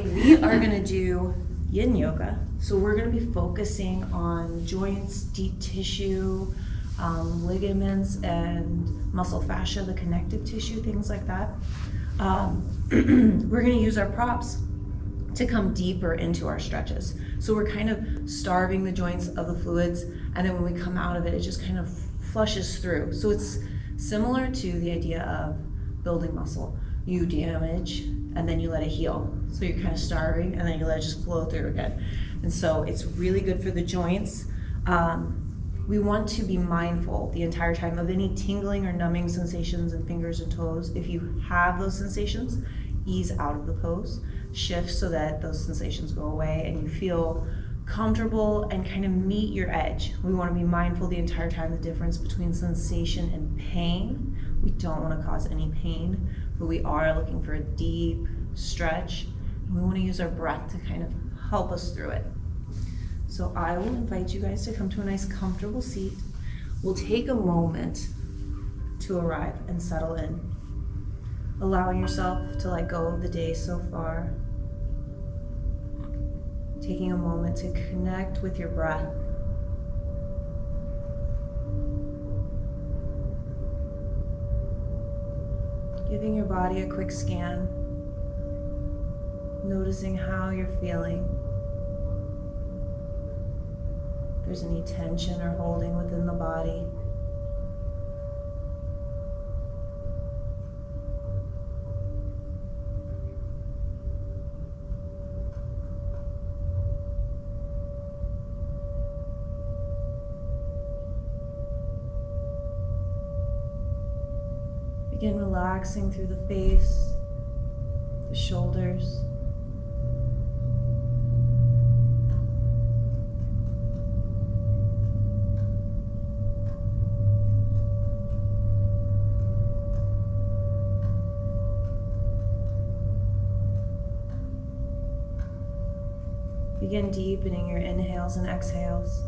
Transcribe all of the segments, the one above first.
today we are going to do Yin Yoga. So we're going to be focusing on joints, deep tissue, ligaments, and muscle fascia, the connective tissue, things like that. We're going to use our props to come deeper into our stretches. So we're kind of starving the joints of the fluids, and then when we come out of it, it just kind of flushes through. So it's similar to the idea of building muscle. You damage, and then you let it heal. So you're kind of starving, and then you let it just flow through again. And so it's really good for the joints. We want to be mindful the entire time of any tingling or numbing sensations in fingers and toes. If you have those sensations, ease out of the pose, shift so that those sensations go away and you feel comfortable and kind of meet your edge. We want to be mindful the entire time the difference between sensation and pain. We don't want to cause any pain, but we are looking for a deep stretch, and we want to use our breath to kind of help us through it. So I will invite you guys to come to a nice comfortable seat. We'll take a moment to arrive and settle in, allowing yourself to let go of the day so far, taking a moment to connect with your breath. Giving your body a quick scan, noticing how you're feeling. If there's any tension or holding within the body. Begin relaxing through the face, the shoulders. Begin deepening your inhales and exhales.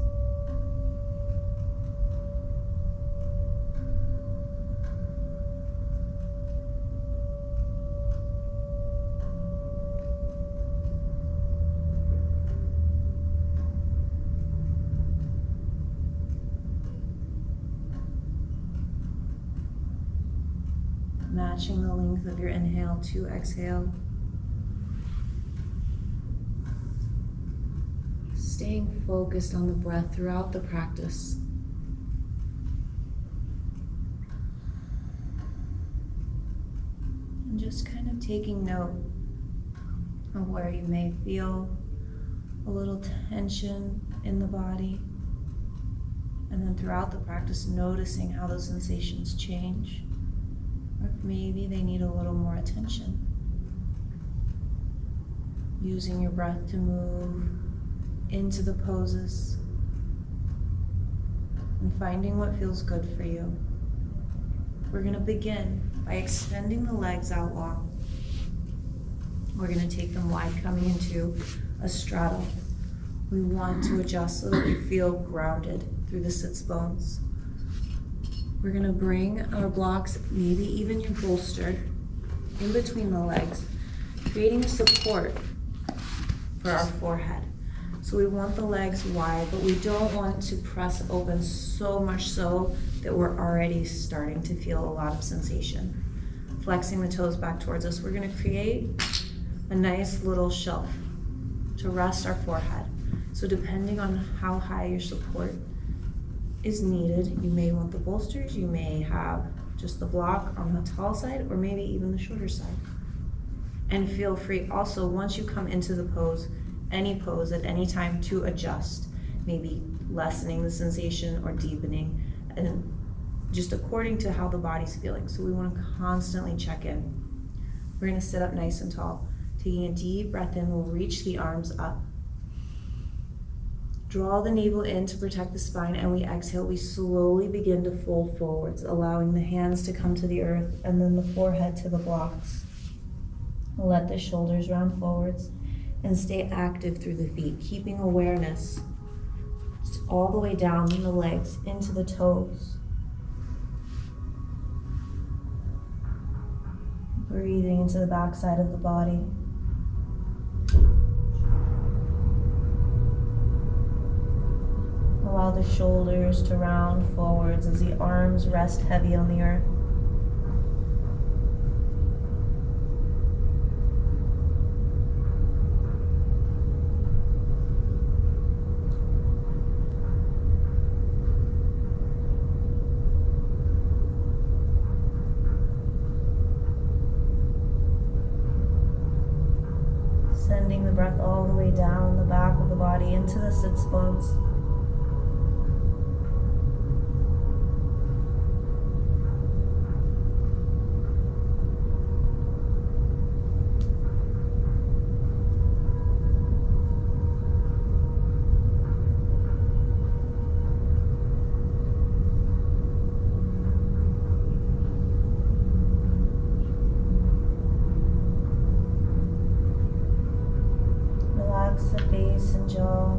Matching the length of your inhale to exhale. Staying focused on the breath throughout the practice. And just kind of taking note of where you may feel a little tension in the body. And then throughout the practice, noticing how those sensations change. Or if maybe they need a little more attention. Using your breath to move into the poses and finding what feels good for you. We're going to begin by extending the legs out long. We're going to take them wide, coming into a straddle. We want to adjust so that we feel grounded through the sits bones. We're going to bring our blocks, maybe even your bolster, in between the legs, creating support for our forehead. So we want the legs wide, but we don't want to press open so much so that we're already starting to feel a lot of sensation. Flexing the toes back towards us, we're going to create a nice little shelf to rest our forehead. So depending on how high your support is needed, you may want the bolsters, you may have just the block on the tall side, or maybe even the shorter side. And feel free also, once you come into the pose, any pose at any time, to adjust, maybe lessening the sensation or deepening, and just according to how the body's feeling. So we want to constantly check in. We're going to sit up nice and tall. Taking a deep breath in, we'll reach the arms up. Draw the navel in to protect the spine, and we exhale. We slowly begin to fold forwards, allowing the hands to come to the earth and then the forehead to the blocks. Let the shoulders round forwards and stay active through the feet, keeping awareness just all the way down the legs into the toes. Breathing into the back side of the body. Allow the shoulders to round forwards as the arms rest heavy on the earth. Sending the breath all the way down the back of the body into the sits bones. Relax the face and jaw.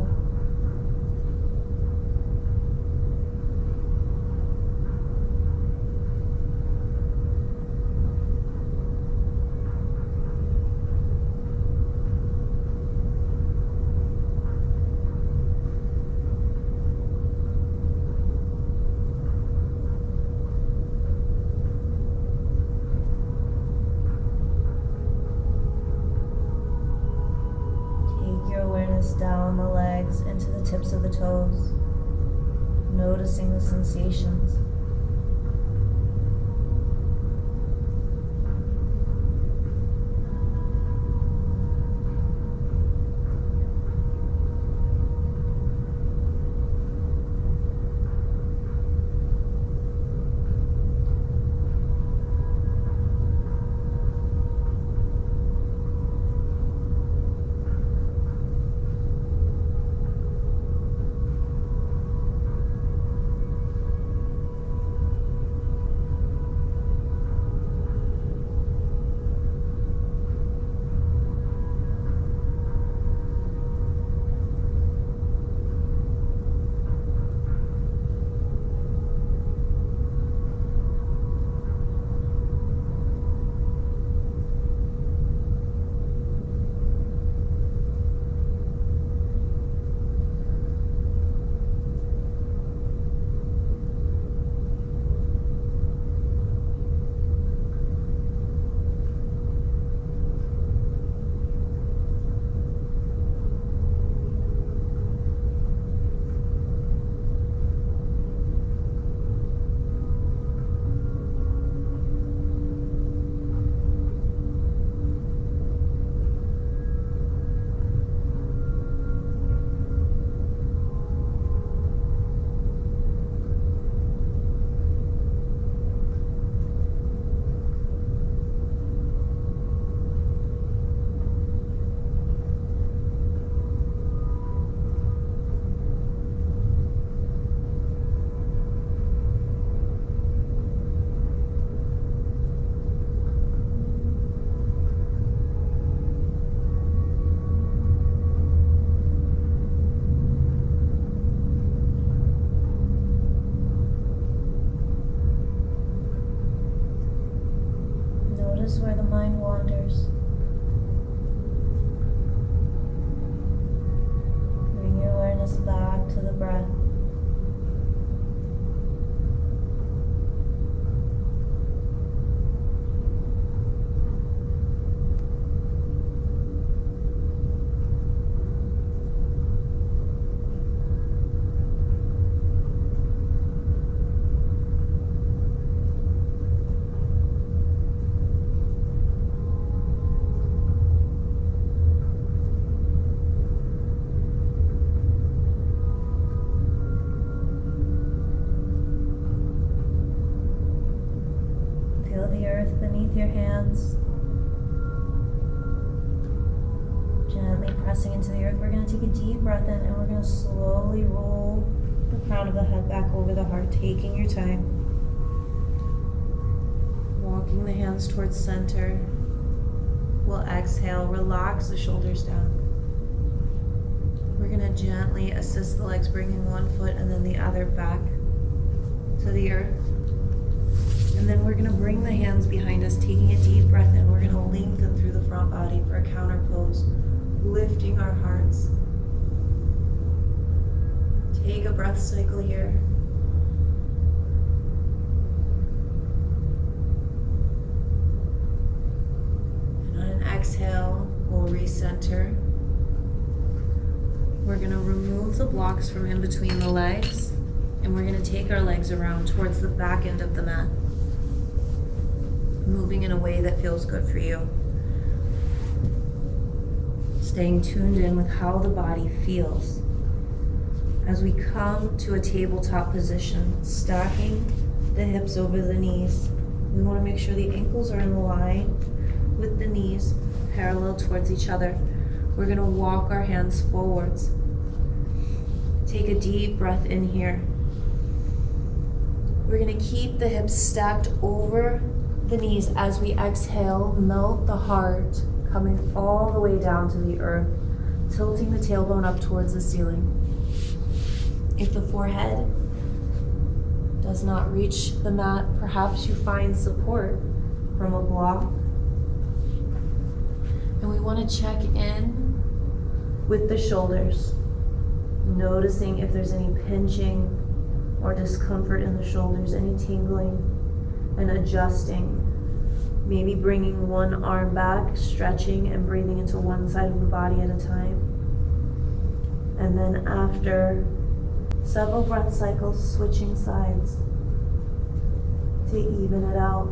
Down the legs into the tips of the toes, noticing the sensations. Notice where the mind wanders. Bring your awareness back to the breath. Feel the earth beneath your hands. Gently pressing into the earth. We're going to take a deep breath in and we're going to slowly roll the crown of the head back over the heart, taking your time. Walking the hands towards center. We'll exhale, relax the shoulders down. We're going to gently assist the legs, bringing one foot and then the other back to the earth. And then we're going to bring the hands behind us, taking a deep breath in. We're going to lengthen through the front body for a counter pose, lifting our hearts. Take a breath cycle here. And on an exhale, we'll recenter. We're going to remove the blocks from in between the legs, and we're going to take our legs around towards the back end of the mat, moving in a way that feels good for you. Staying tuned in with how the body feels. As we come to a tabletop position, stacking the hips over the knees, we want to make sure the ankles are in line with the knees, parallel towards each other. We're going to walk our hands forwards. Take a deep breath in here. We're going to keep the hips stacked over the knees as we exhale, melt the heart, coming all the way down to the earth, tilting the tailbone up towards the ceiling. If the forehead does not reach the mat, perhaps you find support from a block. And we want to check in with the shoulders, noticing if there's any pinching or discomfort in the shoulders, any tingling, and adjusting. Maybe bringing one arm back, stretching and breathing into one side of the body at a time. And then after several breath cycles, switching sides to even it out.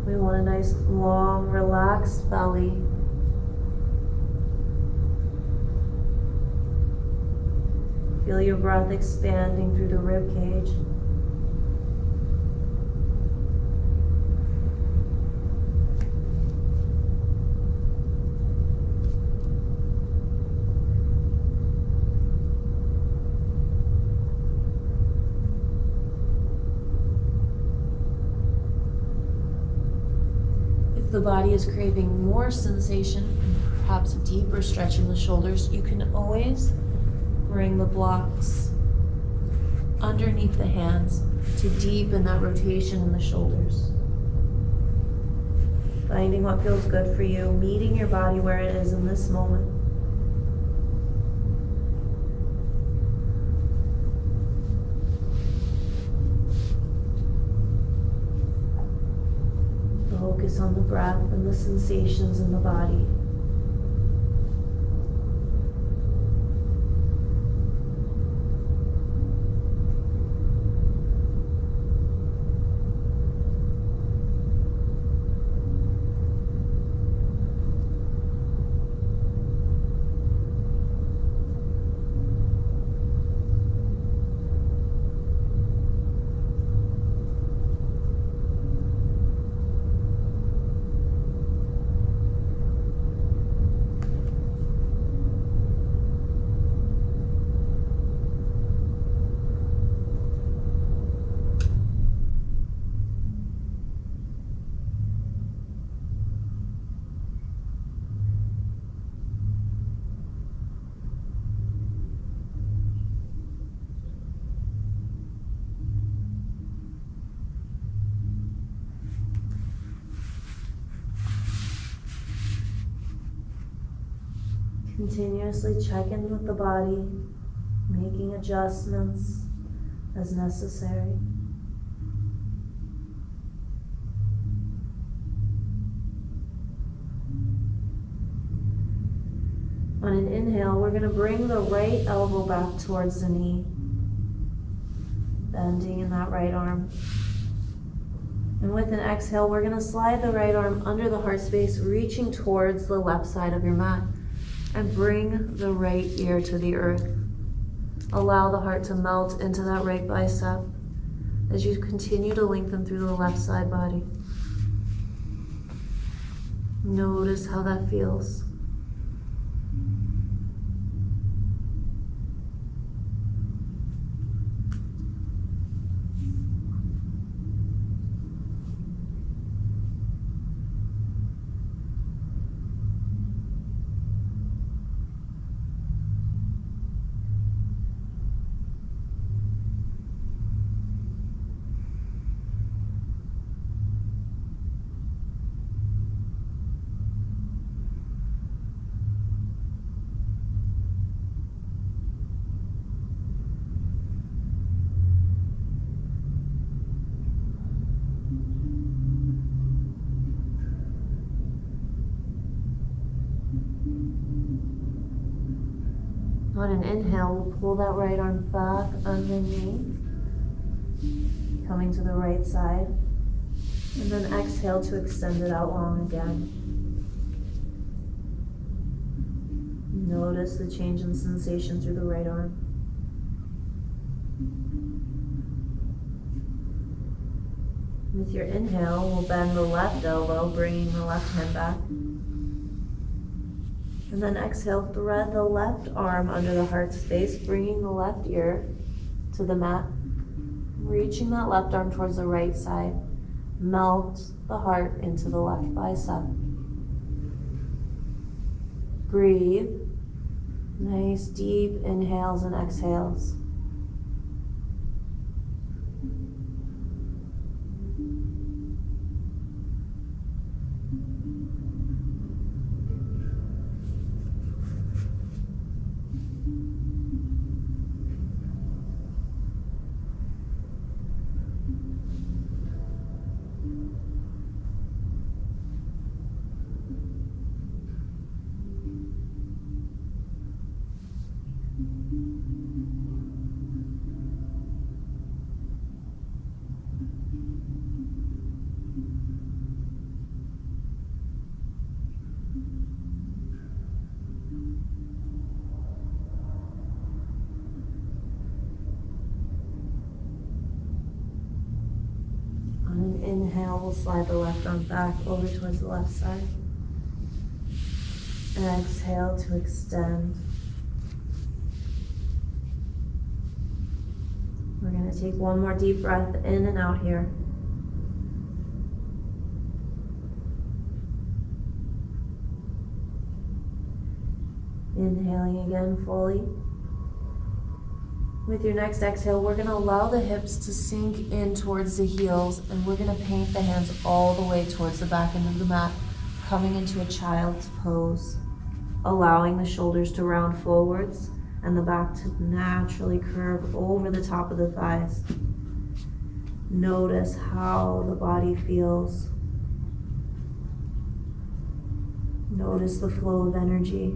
We want a nice, long, relaxed belly. Feel your breath expanding through the rib cage. The body is craving more sensation and perhaps a deeper stretch in the shoulders, you can always bring the blocks underneath the hands to deepen that rotation in the shoulders. Finding what feels good for you, meeting your body where it is in this moment. Focus on the breath and the sensations in the body. Continuously check in with the body, making adjustments as necessary. On an inhale, we're going to bring the right elbow back towards the knee, bending in that right arm. And with an exhale, we're going to slide the right arm under the heart space, reaching towards the left side of your mat. And bring the right ear to the earth. Allow the heart to melt into that right bicep as you continue to lengthen through the left side body. Notice how that feels. On an inhale, we'll pull that right arm back underneath, coming to the right side. And then exhale to extend it out long again. Notice the change in sensation through the right arm. With your inhale, we'll bend the left elbow, bringing the left hand back. And then exhale, thread the left arm under the heart space, bringing the left ear to the mat. Reaching that left arm towards the right side. Melt the heart into the left bicep. Breathe. Nice deep inhales and exhales. Inhale, we'll slide the left arm back over towards the left side. And exhale to extend. We're going to take one more deep breath in and out here. Inhaling again fully. With your next exhale, we're going to allow the hips to sink in towards the heels, and we're going to paint the hands all the way towards the back end of the mat, coming into a child's pose, allowing the shoulders to round forwards and the back to naturally curve over the top of the thighs. Notice how the body feels. Notice the flow of energy.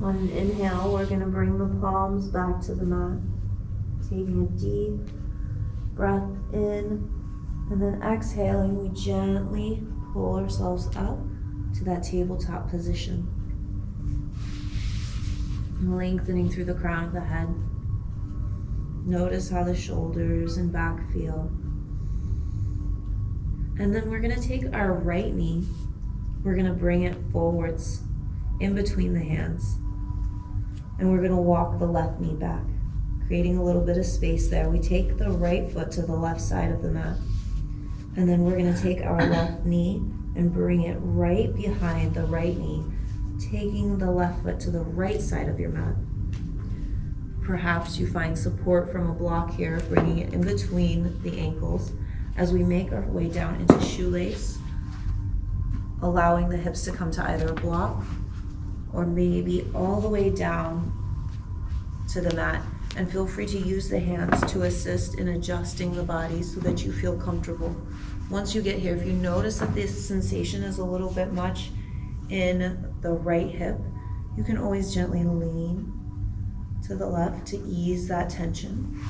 On an inhale, we're going to bring the palms back to the mat, taking a deep breath in, and then exhaling, we gently pull ourselves up to that tabletop position, lengthening through the crown of the head. Notice how the shoulders and back feel. And then we're going to take our right knee, we're going to bring it forwards in between the hands. And we're going to walk the left knee back, creating a little bit of space there. We take the right foot to the left side of the mat. And then we're going to take our left knee and bring it right behind the right knee, taking the left foot to the right side of your mat. Perhaps you find support from a block here, bringing it in between the ankles as we make our way down into shoelace, allowing the hips to come to either a block or maybe all the way down to the mat. And feel free to use the hands to assist in adjusting the body so that you feel comfortable. Once you get here, if you notice that this sensation is a little bit much in the right hip, you can always gently lean to the left to ease that tension.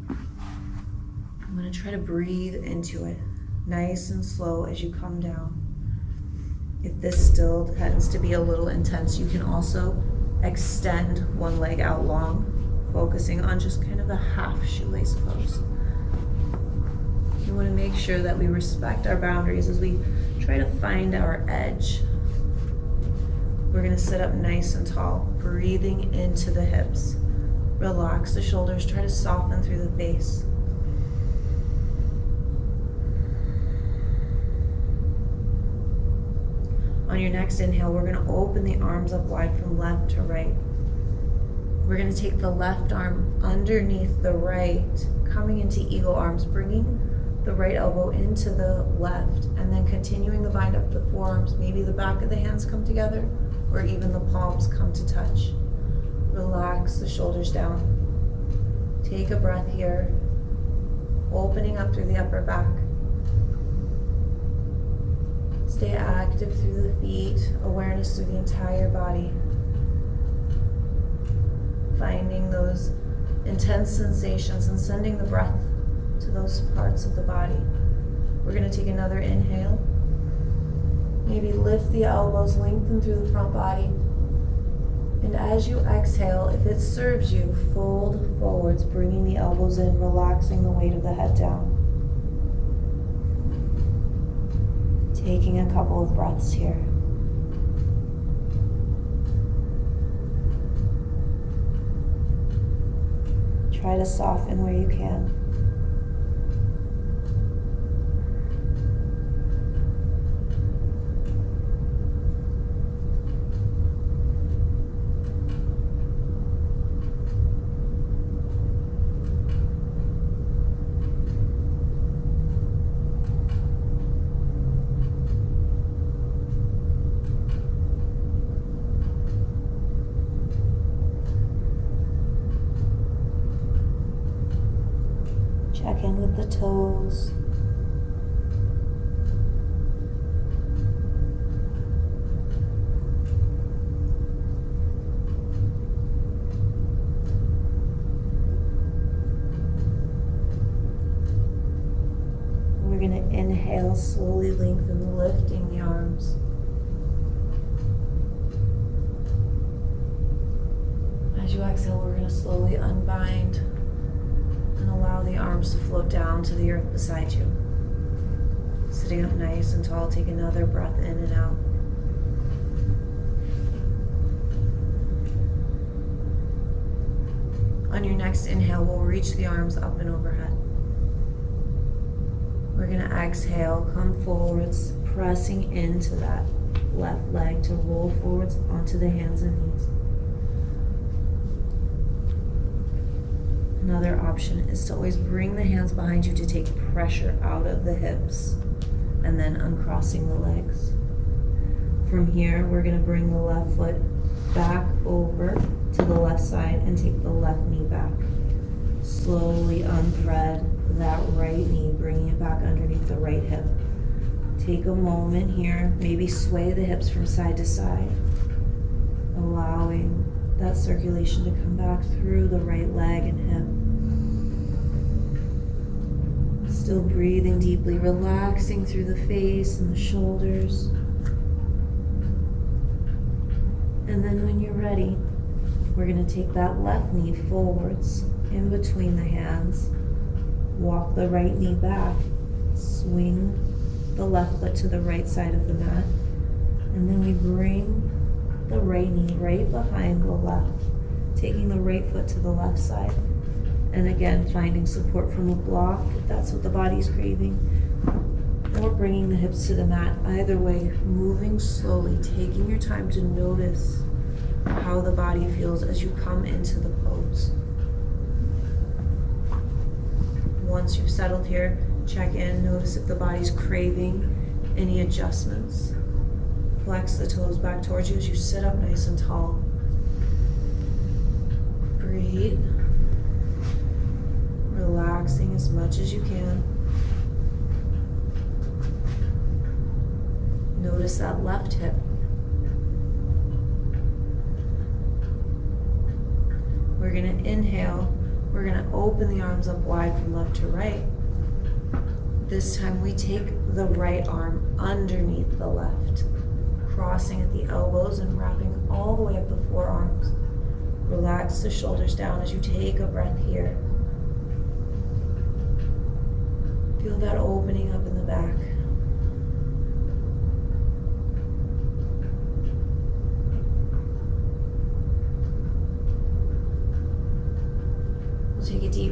I'm going to try to breathe into it, nice and slow as you come down. If this still tends to be a little intense, you can also extend one leg out long, focusing on just kind of a half shoelace pose. We want to make sure that we respect our boundaries as we try to find our edge. We're going to sit up nice and tall, breathing into the hips. Relax the shoulders, try to soften through the face. On your next inhale, we're going to open the arms up wide from left to right. We're going to take the left arm underneath the right, coming into eagle arms, bringing the right elbow into the left, and then continuing the bind up the forearms. Maybe the back of the hands come together, or even the palms come to touch. Relax the shoulders down. Take a breath here, opening up through the upper back. Stay active through the feet, awareness through the entire body. Finding those intense sensations and sending the breath to those parts of the body. We're going to take another inhale. Maybe lift the elbows, lengthen through the front body. And as you exhale, if it serves you, fold forwards, bringing the elbows in, relaxing the weight of the head down. Taking a couple of breaths here. Try to soften where you can. Check in with the toes. We're going to inhale, slowly lengthen, lifting the arms. As you exhale, we're going to slowly unbind and allow the arms to float down to the earth beside you. Sitting up nice and tall, take another breath in and out. On your next inhale, we'll reach the arms up and overhead. We're going to exhale, come forwards, pressing into that left leg to roll forwards onto the hands and knees. Another option is to always bring the hands behind you to take pressure out of the hips and then uncrossing the legs. From here, we're going to bring the left foot back over to the left side and take the left knee back. Slowly unthread that right knee, bringing it back underneath the right hip. Take a moment here, maybe sway the hips from side to side, allowing that circulation to come back through the right leg and hip. Still breathing deeply, relaxing through the face and the shoulders. And then when you're ready, we're going to take that left knee forwards in between the hands. Walk the right knee back. Swing the left foot to the right side of the mat. And then we bring the right knee right behind the left, taking the right foot to the left side. And again, finding support from a block if that's what the body's craving, or bringing the hips to the mat. Either way, moving slowly, taking your time to notice how the body feels as you come into the pose. Once you've settled here, check in, notice if the body's craving any adjustments. Flex the toes back towards you as you sit up nice and tall. Breathe. Relaxing as much as you can. Notice that left hip. We're going to inhale. We're going to open the arms up wide from left to right. This time we take the right arm underneath the left, crossing at the elbows and wrapping all the way up the forearms. Relax the shoulders down as you take a breath here. Feel that opening up in the back.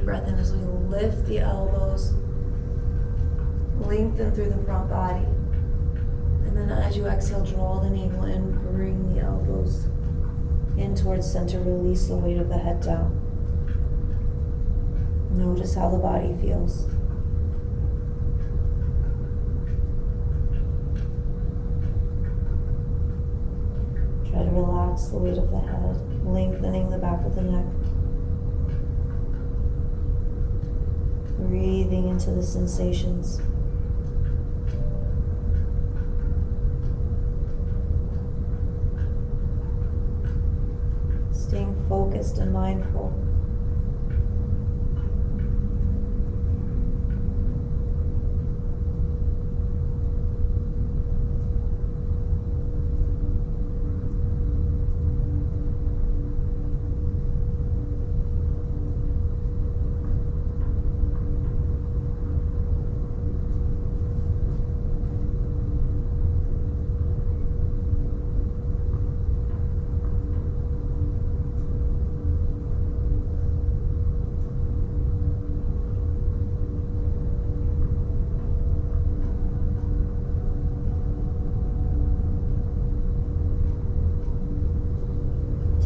breath in as we lift the elbows, lengthen through the front body. And then as you exhale, draw the navel in, bring the elbows in towards center, release the weight of the head down. Notice how the body feels. Try to relax the weight of the head, lengthening the back of the neck. Breathing into the sensations. Staying focused and mindful.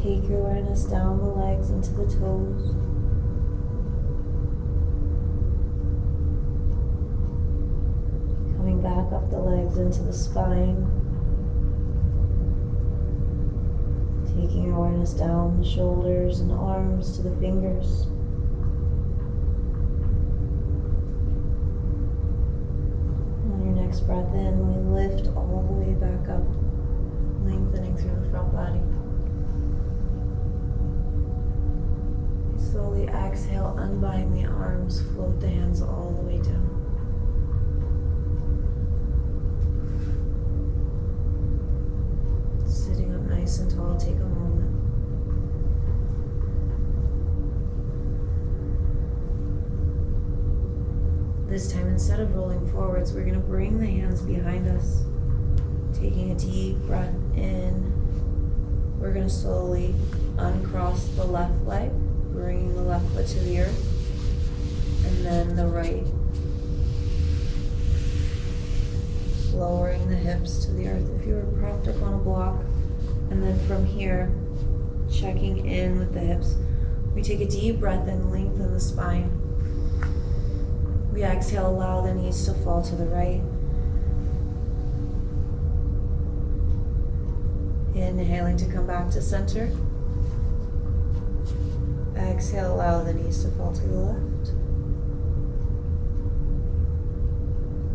Take your awareness down the legs into the toes. Coming back up the legs into the spine. Taking your awareness down the shoulders and arms to the fingers. On your next breath in, we lift all the way back up, lengthening through the front body. Slowly exhale, unbind the arms, float the hands all the way down. Sitting up nice and tall, take a moment. This time, instead of rolling forwards, we're going to bring the hands behind us. Taking a deep breath in, we're going to slowly uncross the left leg, bringing the left foot to the earth, and then the right. Lowering the hips to the earth if you were propped up on a block. And then from here, checking in with the hips. We take a deep breath in, lengthen the spine. We exhale, allow the knees to fall to the right. Inhaling to come back to center. Exhale, allow the knees to fall to the left.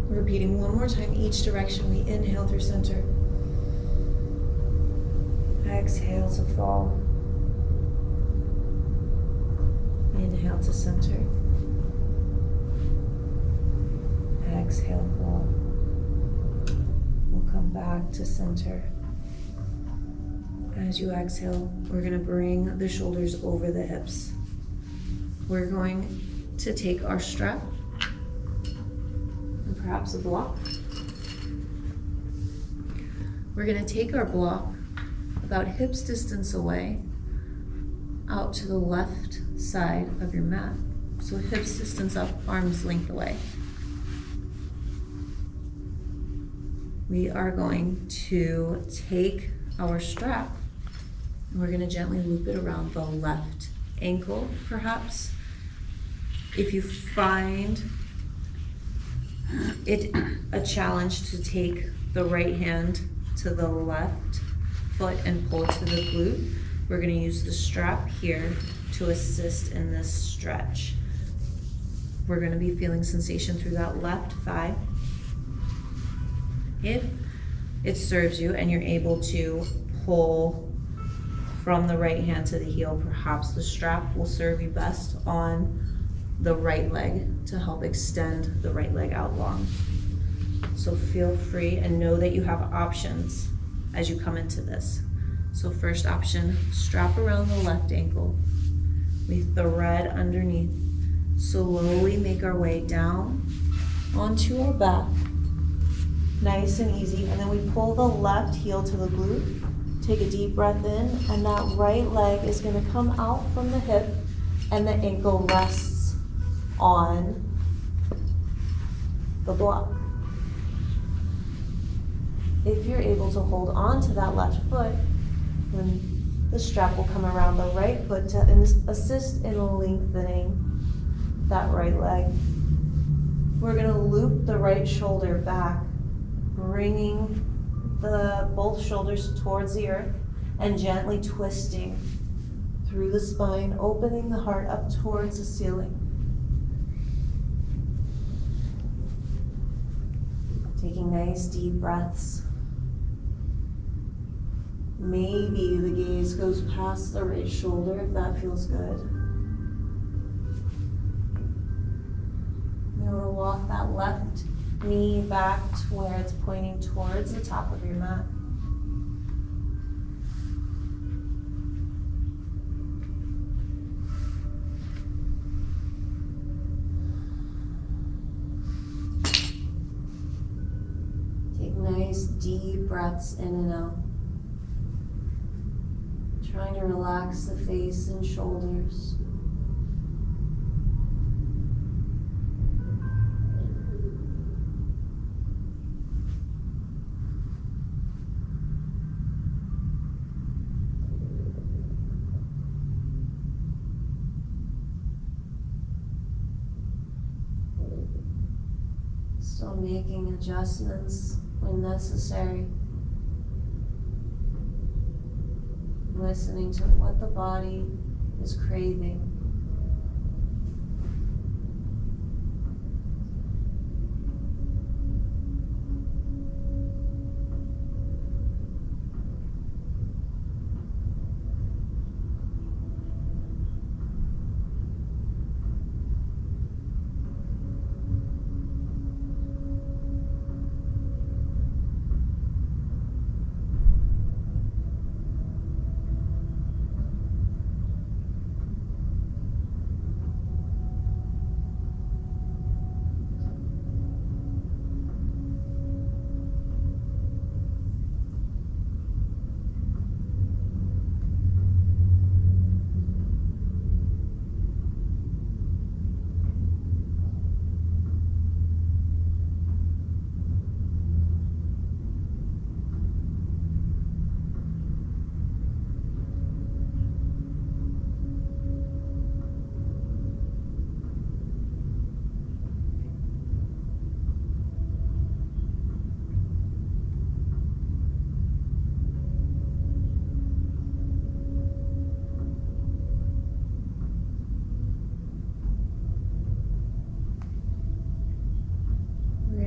Repeating one more time each direction. We inhale through center. Exhale to fall. Inhale to center. Exhale, fall. We'll come back to center. As you exhale, we're going to bring the shoulders over the hips. We're going to take our strap and perhaps a block. We're going to take our block about hips distance away out to the left side of your mat. So hips distance up, arms length away. We are going to take our strap and we're going to gently loop it around the left ankle, perhaps. If you find it a challenge to take the right hand to the left foot and pull to the glute, we're going to use the strap here to assist in this stretch. We're going to be feeling sensation through that left thigh. If it serves you and you're able to pull from the right hand to the heel, perhaps the strap will serve you best on the right leg to help extend the right leg out long. So feel free and know that you have options as you come into this. So first option, strap around the left ankle. We thread underneath. Slowly make our way down onto our back. Nice and easy. And then we pull the left heel to the glute. Take a deep breath in, and that right leg is going to come out from the hip and the ankle rests on the block. If you're able to hold on to that left foot, then the strap will come around the right foot to assist in lengthening that right leg. We're going to loop the right shoulder back, bringing both shoulders towards the earth and gently twisting through the spine, opening the heart up towards the ceiling. Taking nice deep breaths. Maybe the gaze goes past the right shoulder if that feels good. You want to walk that left knee back to where it's pointing towards the top of your mat. Take nice deep breaths in and out. Trying to relax the face and shoulders. Still making adjustments when necessary. Listening to what the body is craving.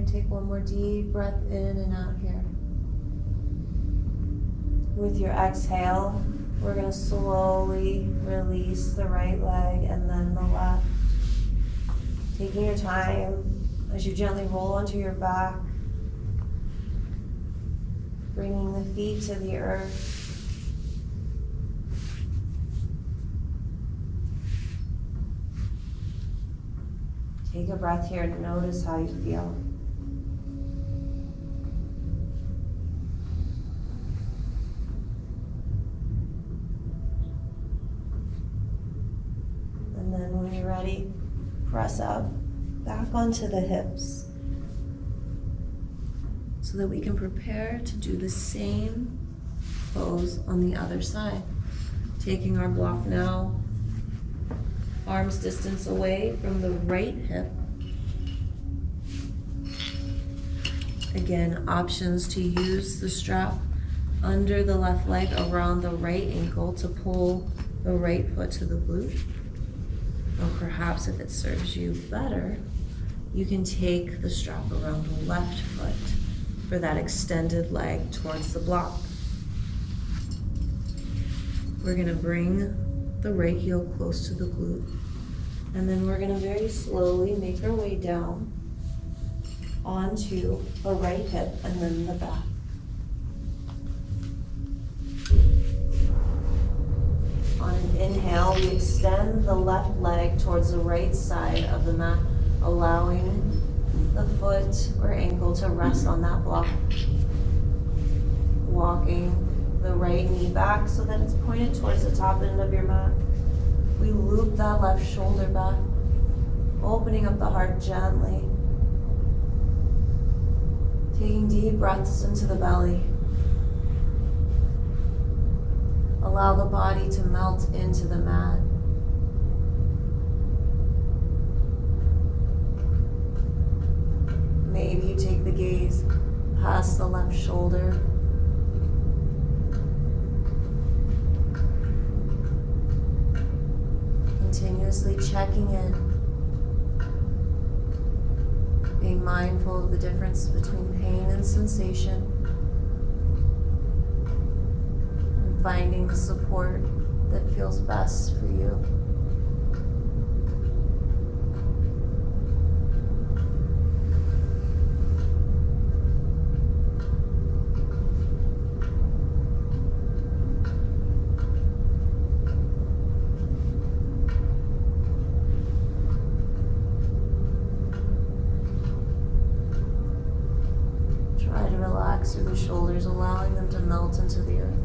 Take one more deep breath in and out here. With your exhale, we're going to slowly release the right leg and then the left. Taking your time as you gently roll onto your back, bringing the feet to the earth. Take a breath here and notice how you feel. And then when you're ready, press up, back onto the hips so that we can prepare to do the same pose on the other side. Taking our block now, arms distance away from the right hip. Again, options to use the strap under the left leg around the right ankle to pull the right foot to the glute. Or perhaps if it serves you better, you can take the strap around the left foot for that extended leg towards the block. We're gonna bring the right heel close to the glute, and then we're gonna very slowly make our way down onto the right hip and then the back. On an inhale, we extend the left leg towards the right side of the mat, allowing the foot or ankle to rest on that block. Walking the right knee back so that it's pointed towards the top end of your mat. We loop that left shoulder back, Opening up the heart gently. Taking deep breaths into the belly. Allow the body to melt into the mat. Maybe you take the gaze past the left shoulder. Continuously checking in. Being mindful of the difference between pain and sensation. And finding the support that feels best for you. Relax through the shoulders, allowing them to melt into the earth.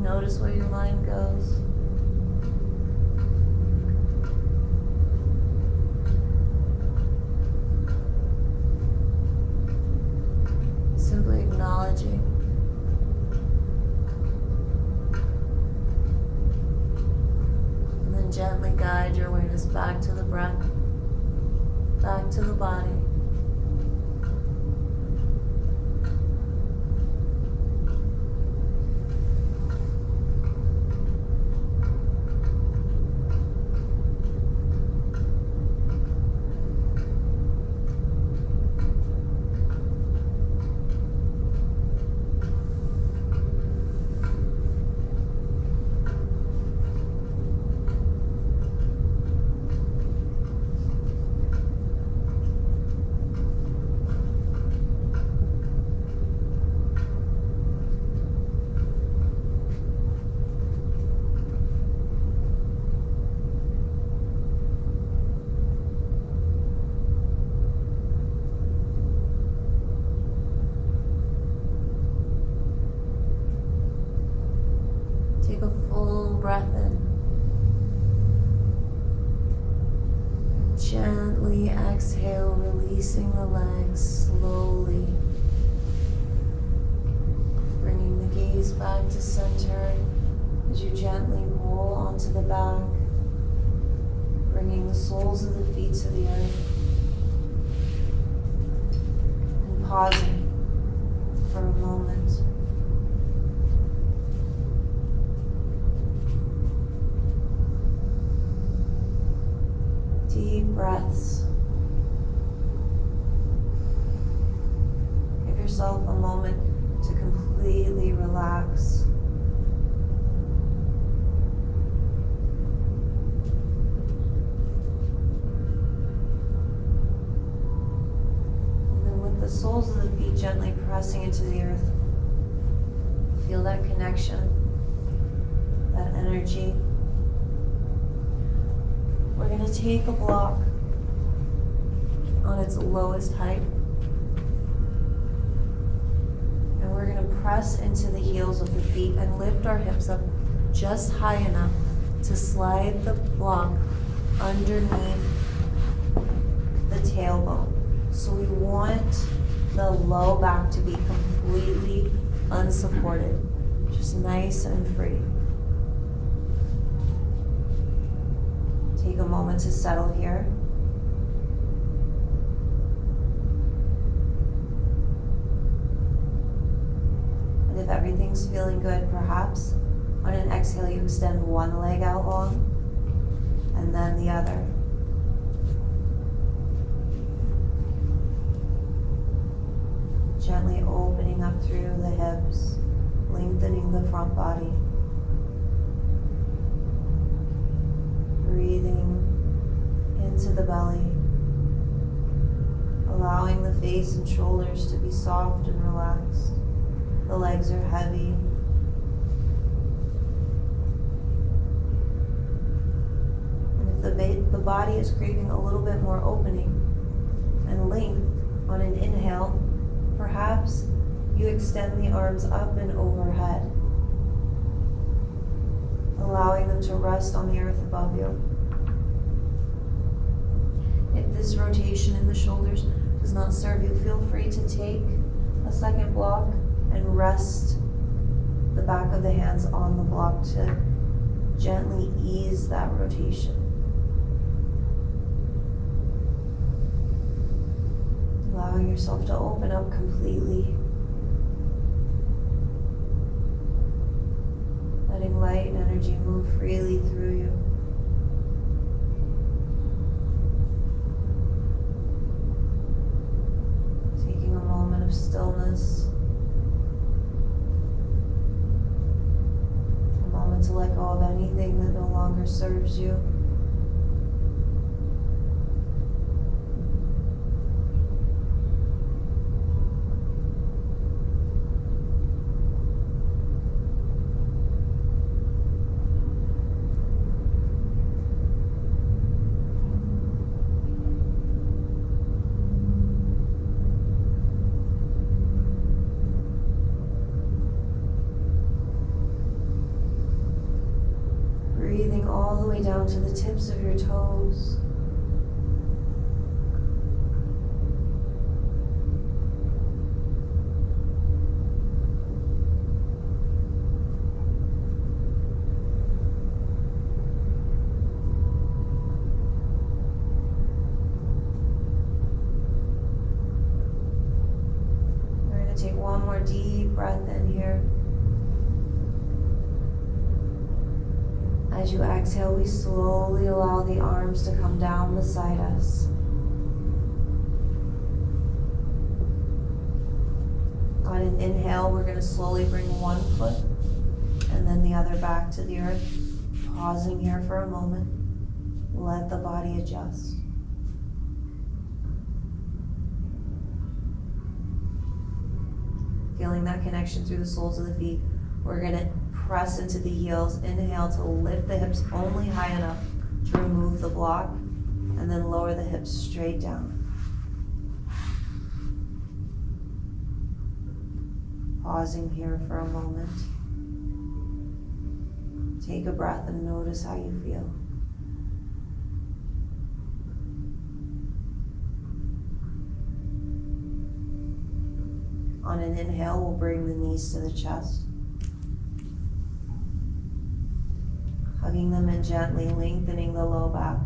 Notice where your mind goes. Simply acknowledging. And then gently guide your awareness back to the breath, back to the body. Take a full breath in. Gently exhale, releasing the legs slowly. Bringing the gaze back to center as you gently roll onto the back. Bringing the soles of the feet to the earth. And pausing for a moment. Deep breaths. Give yourself a moment to completely relax. And then with the soles of the feet gently pressing into the earth, feel that connection, that energy. We're going to take a block on its lowest height, and we're going to press into the heels of the feet and lift our hips up just high enough to slide the block underneath the tailbone. So we want the low back to be completely unsupported, just nice and free. Take a moment to settle here. And if everything everything's feeling good, perhaps on an exhale you extend one leg out long and then the other. Gently opening up through the hips, lengthening the front body. Breathing into the belly, allowing the face and shoulders to be soft and relaxed. The legs are heavy. And if the body is craving a little bit more opening and length on an inhale, perhaps you extend the arms up and overhead, allowing them to rest on the earth above you. If this rotation in the shoulders does not serve you, feel free to take a second block and rest the back of the hands on the block to gently ease that rotation. Allowing yourself to open up completely. Letting light and energy move freely through you. Taking a moment of stillness. A moment to let go of anything that no longer serves you. Breathing all the way down to the tips of your toes. We're going to take one more deep breath in here. As you exhale, we slowly allow the arms to come down beside us. On an inhale, we're going to slowly bring one foot and then the other back to the earth. Pausing here for a moment. Let the body adjust. Feeling that connection through the soles of the feet. We're going to press into the heels. Inhale to lift the hips only high enough to remove the block, and then lower the hips straight down. Pausing here for a moment. Take a breath and notice how you feel. On an inhale, we'll bring the knees to the chest. Hugging them in gently, lengthening the low back.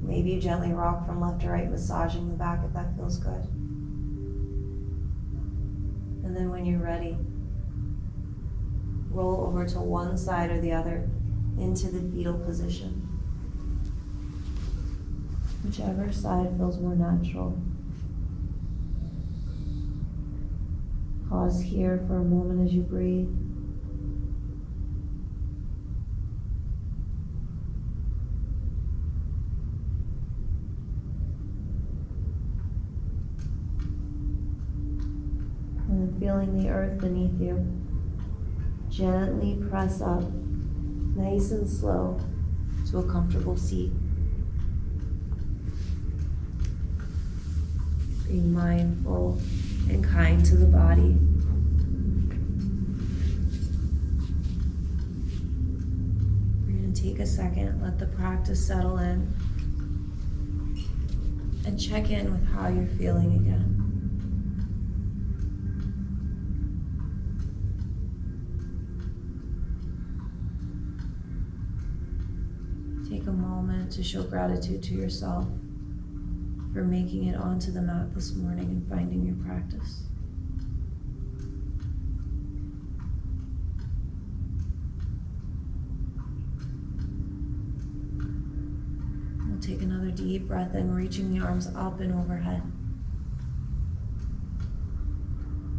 Maybe you gently rock from left to right, massaging the back if that feels good. And then when you're ready, roll over to one side or the other into the fetal position. Whichever side feels more natural. Pause here for a moment as you breathe. And then feeling the earth beneath you. Gently press up, nice and slow, to a comfortable seat. Being mindful and kind to the body. We're going to take a second, let the practice settle in, and check in with how you're feeling again. Take a moment to show gratitude to yourself for making it onto the mat this morning and finding your practice. We'll take another deep breath in, reaching the arms up and overhead.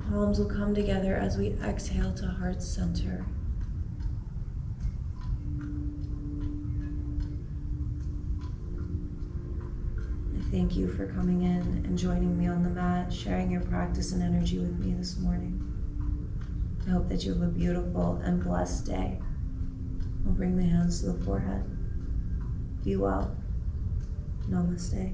Palms will come together as we exhale to heart center. Thank you for coming in and joining me on the mat, sharing your practice and energy with me this morning. I hope that you have a beautiful and blessed day. We'll bring the hands to the forehead. Be well. Namaste.